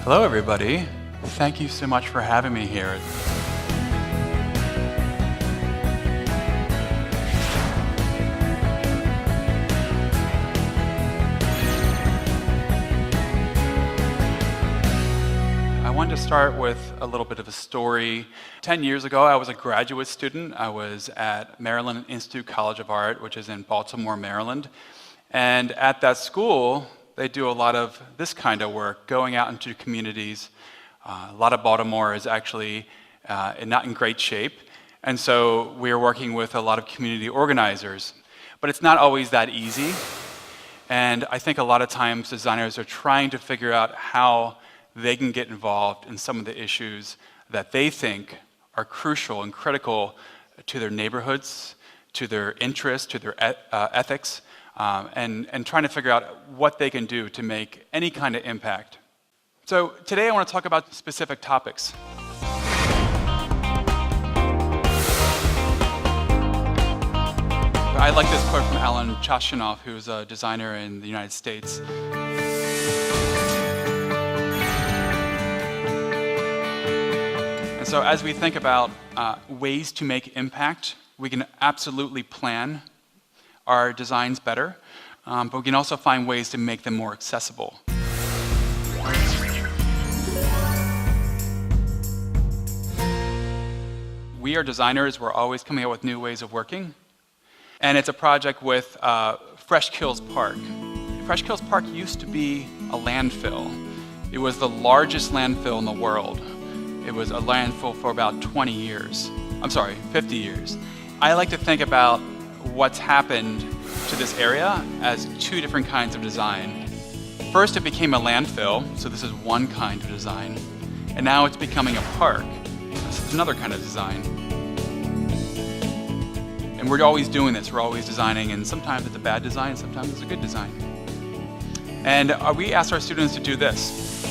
Hello, everybody. Thank you so much for having me here. I wanted to start with a little bit of a story. 10 years ago, I was a graduate student. I was at Maryland Institute College of Art, which is in Baltimore, Maryland. And at that school, they do a lot of this kind of work, going out into communities. A lot of Baltimore is actually not in great shape. And so we're working with a lot of community organizers. But it's not always that easy. And I think a lot of times designers are trying to figure out how they can get involved in some of the issues that they think are crucial and critical to their neighborhoods, to their interests, to their ethics, and trying to figure out what they can do to make any kind of impact. So today I want to talk about specific topics. I like this quote from Alan Chashinoff, who's a designer in the United States. And so as we think about ways to make impact, we can absolutely plan our designs better, but we can also find ways to make them more accessible. We are designers, we're always coming up with new ways of working. And it's a project with Fresh Kills Park. Fresh Kills Park used to be a landfill. It was the largest landfill in the world. It was a landfill for about 50 years. I like to think about what's happened to this area as two different kinds of design. First, it became a landfill, so this is one kind of design. And now it's becoming a park. This is another kind of design. And we're always doing this, we're always designing, and sometimes it's a bad design, sometimes it's a good design. And we asked our students to do this.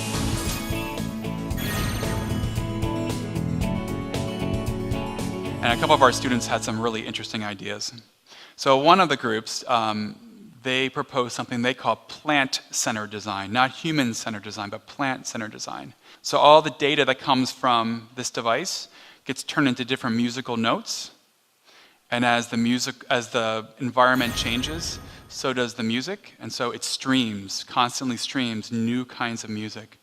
And a couple of our students had some really interesting ideas. So one of the groups, they proposed something they call plant-centered design, not human-centered design, but plant-centered design. So all the data that comes from this device gets turned into different musical notes. And as the environment changes, so does the music. And so it constantly streams new kinds of music.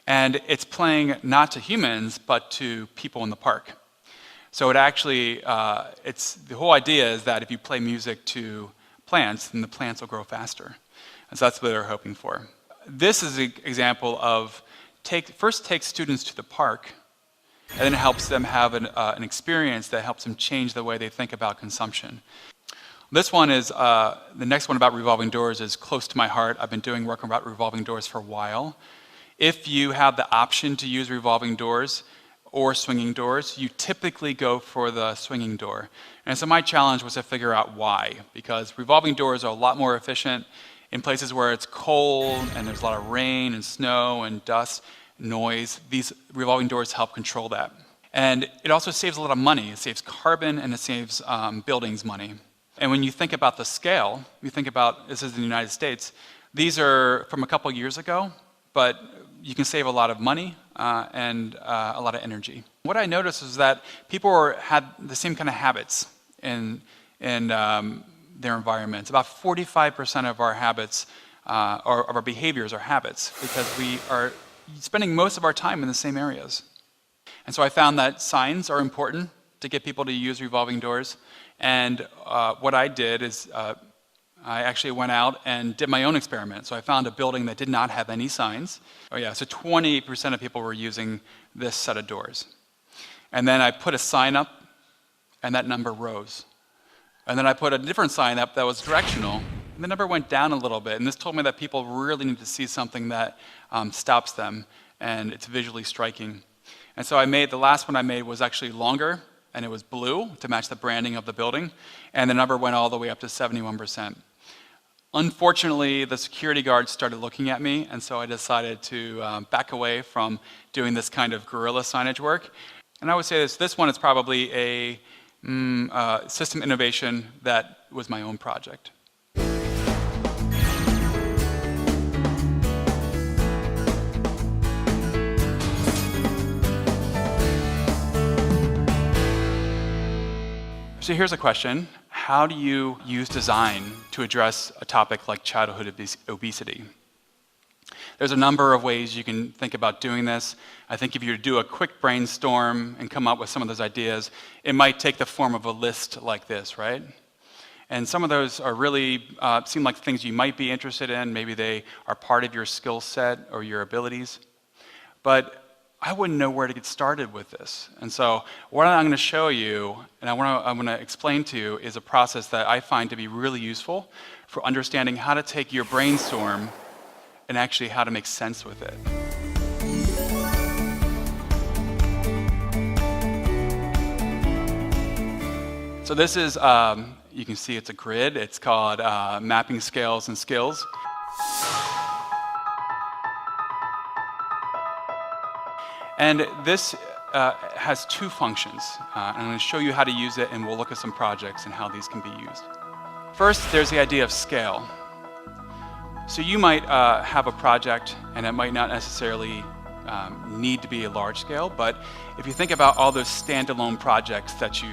And it's playing not to humans, but to people in the park. So it actually, the whole idea is that if you play music to plants, then the plants will grow faster. And so that's what they're hoping for. This is an example of first take students to the park, and then it helps them have an experience that helps them change the way they think about consumption. This one is, the next one about revolving doors is close to my heart. I've been doing work about revolving doors for a while. If you have the option to use revolving doors or swinging doors, you typically go for the swinging door. And so my challenge was to figure out why, because revolving doors are a lot more efficient in places where it's cold and there's a lot of rain and snow and dust, noise. These revolving doors help control that. And it also saves a lot of money. It saves carbon and it saves buildings money. And when you think about the scale, you think about, this is in the United States, these are from a couple years ago, but you can save a lot of money and a lot of energy. What I noticed is that people had the same kind of habits in their environments. About 45% of our habits, or of our behaviors are habits, because we are spending most of our time in the same areas. And so I found that signs are important to get people to use revolving doors. And what I did is I actually went out and did my own experiment. So I found a building that did not have any signs. So 28% of people were using this set of doors. And then I put a sign up, and that number rose. And then I put a different sign up that was directional, and the number went down a little bit. And this told me that people really need to see something that stops them, and it's visually striking. And so the last one I made was actually longer, and it was blue to match the branding of the building, and the number went all the way up to 71%. Unfortunately, the security guards started looking at me, and so I decided to back away from doing this kind of guerrilla signage work. And I would say this one is probably a system innovation that was my own project. So here's a question. How do you use design to address a topic like childhood obesity? There's a number of ways you can think about doing this. I think if you do a quick brainstorm and come up with some of those ideas, it might take the form of a list like this, right? And some of those are really, seem like things you might be interested in. Maybe they are part of your skill set or your abilities. But I wouldn't know where to get started with this. And so what I'm going to show you, and I'm going to explain to you, is a process that I find to be really useful for understanding how to take your brainstorm and actually how to make sense with it. So this is, you can see it's a grid. It's called Mapping Scales and Skills. And this has two functions. And I'm going to show you how to use it, and we'll look at some projects and how these can be used. First, there's the idea of scale. So you might have a project, and it might not necessarily need to be a large scale, but if you think about all those standalone projects that you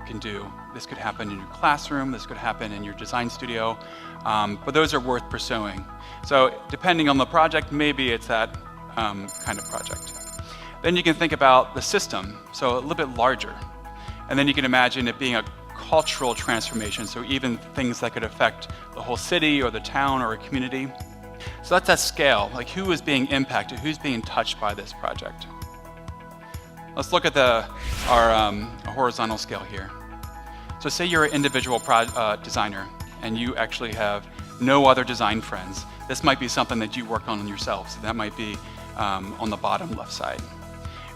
can do, this could happen in your classroom, this could happen in your design studio, but those are worth pursuing. So depending on the project, maybe it's that kind of project. Then you can think about the system, so a little bit larger. And then you can imagine it being a cultural transformation, so even things that could affect the whole city or the town or a community. So that's that scale, like who is being impacted, who's being touched by this project. Let's look at our horizontal scale here. So say you're an individual designer and you actually have no other design friends. This might be something that you work on yourself, so that might be on the bottom left side.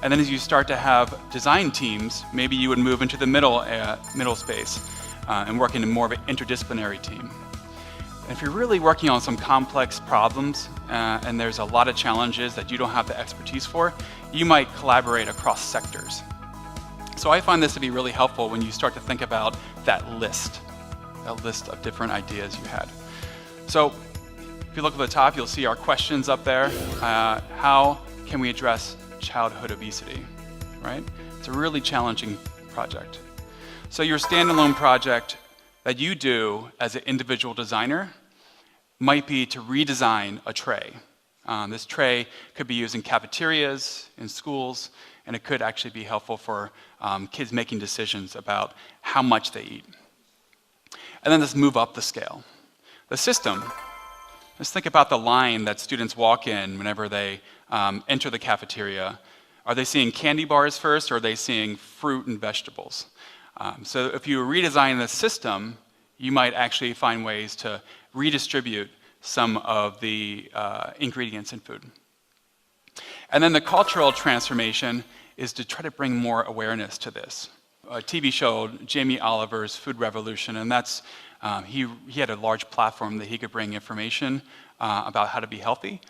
And then as you start to have design teams, maybe you would move into the middle space and work in more of an interdisciplinary team. And if you're really working on some complex problems and there's a lot of challenges that you don't have the expertise for, you might collaborate across sectors. So I find this to be really helpful when you start to think about that list of different ideas you had. So if you look at the top, you'll see our questions up there. How can we address childhood obesity, right? It's a really challenging project. So your standalone project that you do as an individual designer might be to redesign a tray. This tray could be used in cafeterias, in schools, and it could actually be helpful for kids making decisions about how much they eat. And then let's move up the scale. The system, let's think about the line that students walk in whenever they enter the cafeteria. Are they seeing candy bars first, or are they seeing fruit and vegetables? So if you redesign the system, you might actually find ways to redistribute some of the ingredients in food. And then the cultural transformation is to try to bring more awareness to this. A TV show, Jamie Oliver's Food Revolution, and that's he had a large platform that he could bring information about how to be healthy.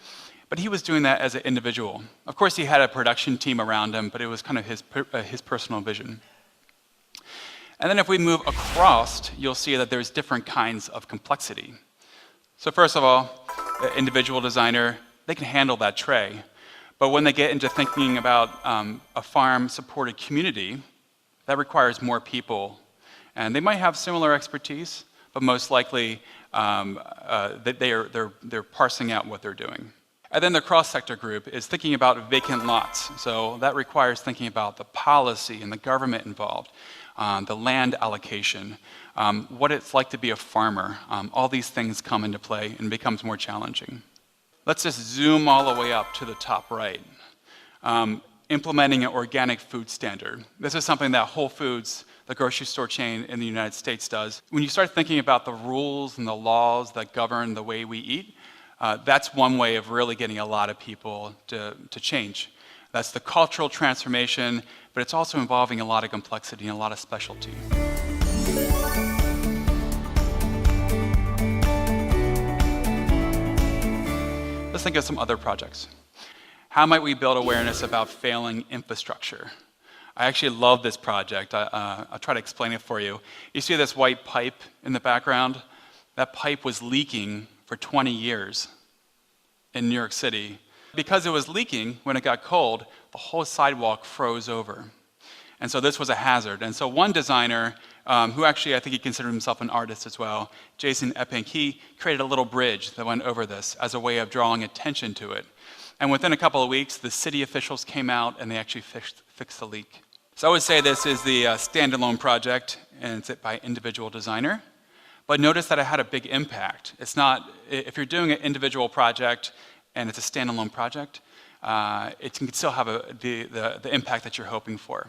But he was doing that as an individual. Of course, he had a production team around him, but it was kind of his personal vision. And then if we move across, you'll see that there's different kinds of complexity. So first of all, the individual designer, they can handle that tray. But when they get into thinking about a farm-supported community, that requires more people. And they might have similar expertise, but most likely they're parsing out what they're doing. And then the cross-sector group is thinking about vacant lots. So that requires thinking about the policy and the government involved, the land allocation, what it's like to be a farmer. All these things come into play and becomes more challenging. Let's just zoom all the way up to the top right. Implementing an organic food standard. This is something that Whole Foods, the grocery store chain in the United States, does. When you start thinking about the rules and the laws that govern the way we eat, that's one way of really getting a lot of people to change. That's the cultural transformation, but it's also involving a lot of complexity and a lot of specialty. Let's think of some other projects. How might we build awareness about failing infrastructure? I actually love this project. I'll try to explain it for you. You see this white pipe in the background? That pipe was leaking for 20 years in New York City. Because it was leaking, when it got cold, the whole sidewalk froze over. And so this was a hazard. And so one designer who actually, I think he considered himself an artist as well, Jason Epping, he created a little bridge that went over this as a way of drawing attention to it. And within a couple of weeks, the city officials came out and they actually fixed the leak. So I would say this is the standalone project, and it's by individual designer. But notice that it had a big impact. It's not, if you're doing an individual project and it's a standalone project, it can still have the impact that you're hoping for.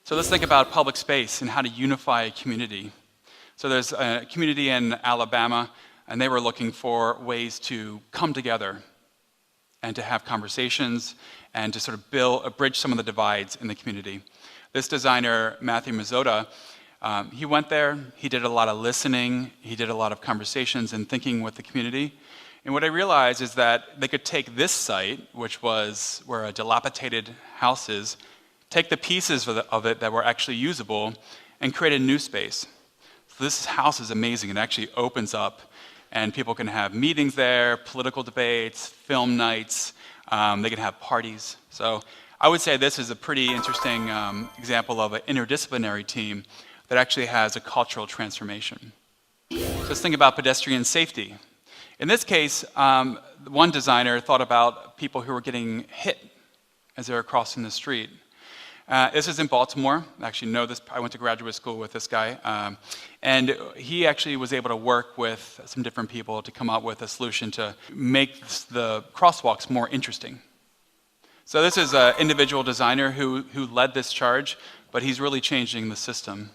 So let's think about public space and how to unify a community. So there's a community in Alabama, and they were looking for ways to come together and to have conversations and to sort of bridge some of the divides in the community. This designer, Matthew Mazzotta, he went there, he did a lot of listening, he did a lot of conversations and thinking with the community. And what I realized is that they could take this site, which was where a dilapidated house is, take the pieces of it that were actually usable and create a new space. So this house is amazing. It actually opens up and people can have meetings there, political debates, film nights, they can have parties. So I would say this is a pretty interesting example of an interdisciplinary team that actually has a cultural transformation. So let's think about pedestrian safety. In this case, one designer thought about people who were getting hit as they were crossing the street. This is in Baltimore. I actually know this. I went to graduate school with this guy. And he actually was able to work with some different people to come up with a solution to make the crosswalks more interesting. So this is an individual designer who led this charge, but he's really changing the system.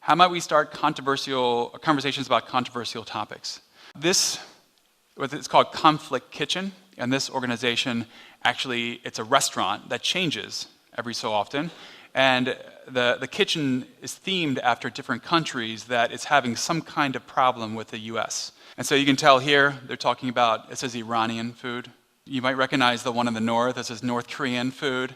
How might we start conversations about controversial topics? It's called Conflict Kitchen, and this organization, actually, it's a restaurant that changes every so often, and the kitchen is themed after different countries that is having some kind of problem with the US. And so you can tell here, they're talking about, it says Iranian food. You might recognize the one in the north, this is North Korean food.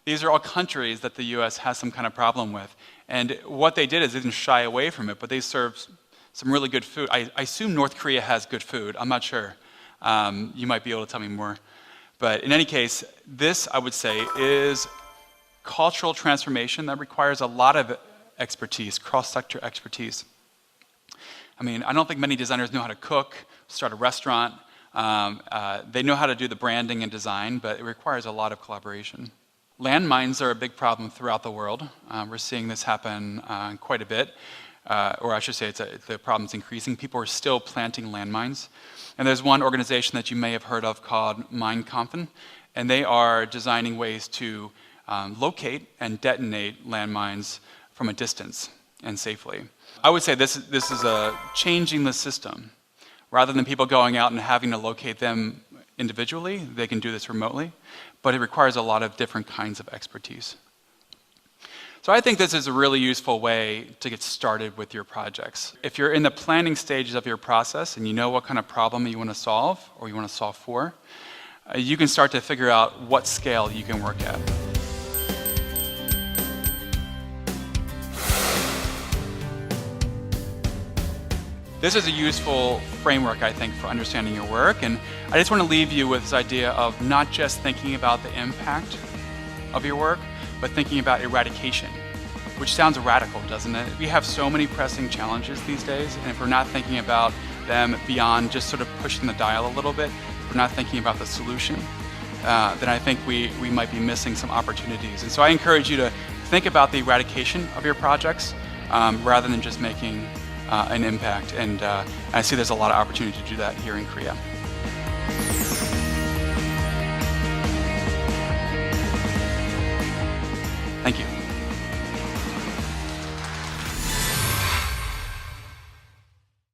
These are all countries that the US has some kind of problem with. And what they did is they didn't shy away from it, but they served some really good food. I assume North Korea has good food. I'm not sure. You might be able to tell me more. But in any case, this, I would say, is cultural transformation that requires a lot of expertise, cross-sector expertise. I mean, I don't think many designers know how to cook, start a restaurant. They know how to do the branding and design, but it requires a lot of collaboration. Landmines are a big problem throughout the world. We're seeing this happen quite a bit. Or I should say the problem's increasing. People are still planting landmines. And there's one organization that you may have heard of called Mein Kampf, and they are designing ways to locate and detonate landmines from a distance and safely. I would say this is changing the system. Rather than people going out and having to locate them individually, they can do this remotely, but it requires a lot of different kinds of expertise. So I think this is a really useful way to get started with your projects. If you're in the planning stages of your process and you know what kind of problem you want to solve or you want to solve for, you can start to figure out what scale you can work at. This is a useful framework, I think, for understanding your work, and I just want to leave you with this idea of not just thinking about the impact of your work, but thinking about eradication, which sounds radical, doesn't it? We have so many pressing challenges these days, and if we're not thinking about them beyond just sort of pushing the dial a little bit, if we're not thinking about the solution, then I think we might be missing some opportunities. And so I encourage you to think about the eradication of your projects rather than just making an impact. And I see there's a lot of opportunity to do that here in Korea. Thank you.